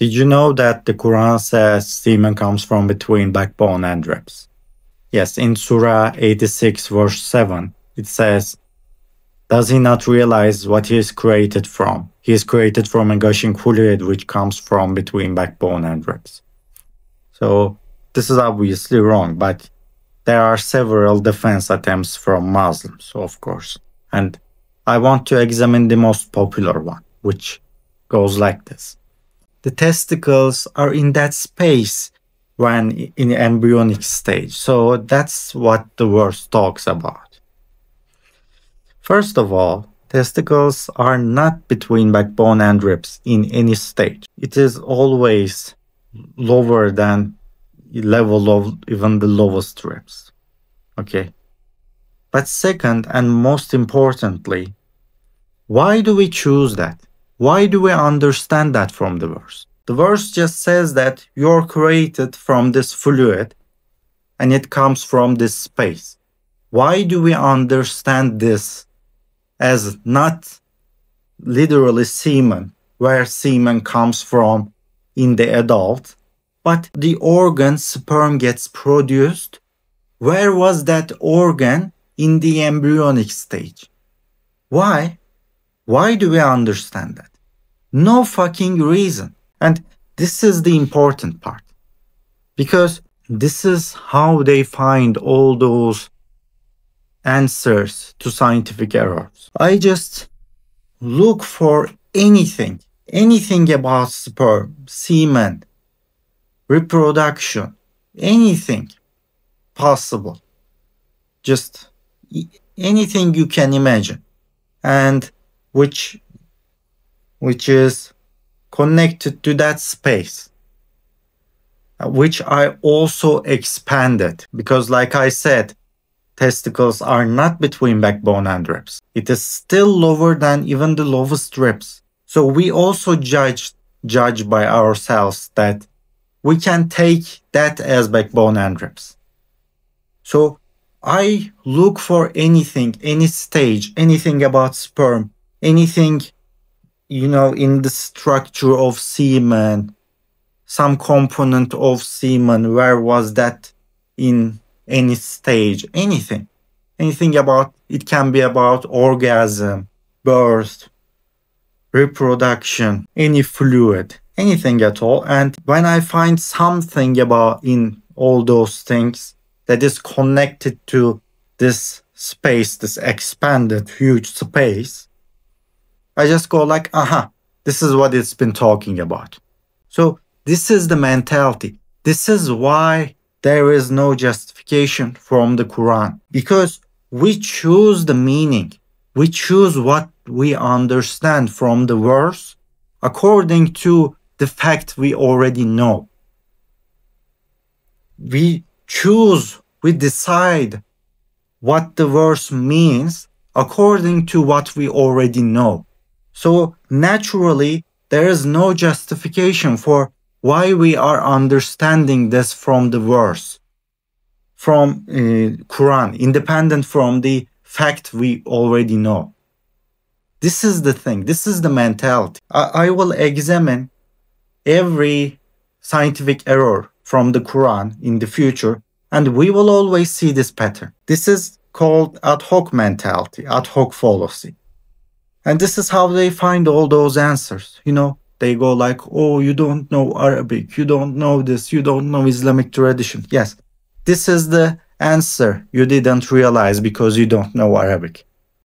Did you know that the Quran says semen comes from between backbone and ribs? Yes, in Surah 86, verse 7, it says, does he not realize what he is created from? He is created from a gushing fluid which comes from between backbone and ribs. So this is obviously wrong, but there are several defense attempts from Muslims, of course. And I want to examine the most popular one, which goes like this. The testicles are in that space when in the embryonic stage. So that's what the verse talks about. First of all, testicles are not between backbone and ribs in any stage. It is always lower than the level of even the lowest ribs. Okay. But second, and most importantly, why do we choose that? Why do we understand that from the verse? The verse just says that you're created from this fluid and it comes from this space. Why do we understand this as not literally semen, where semen comes from in the adult, but the organ sperm gets produced? Where was that organ in the embryonic stage? Why? Why do we understand that? No fucking reason. And this is the important part. Because this is how they find all those answers to scientific errors. I just look for anything about sperm, semen, reproduction, anything possible. Just anything you can imagine. And which is connected to that space, which I also expanded, because like I said, testicles are not between backbone and ribs. It is still lower than even the lowest ribs. So we also judge by ourselves that we can take that as backbone and ribs. So I look for anything, any stage, anything about sperm, anything, in the structure of semen, some component of semen, where was that in any stage, anything about, it can be about orgasm, birth, reproduction, any fluid, anything at all. And when I find something about in all those things that is connected to this space, this expanded huge space, I just go like, aha, this is what it's been talking about. So this is the mentality. This is why there is no justification from the Quran, because we choose the meaning. We choose what we understand from the verse according to the fact we already know. We decide what the verse means according to what we already know. So naturally, there is no justification for why we are understanding this from the verse, from Quran, independent from the fact we already know. This is the thing. This is the mentality. I will examine every scientific error from the Quran in the future, and we will always see this pattern. This is called ad hoc mentality, ad hoc fallacy. And this is how they find all those answers. They go like, oh, you don't know Arabic, you don't know this, you don't know Islamic tradition. Yes, this is the answer you didn't realize because you don't know Arabic.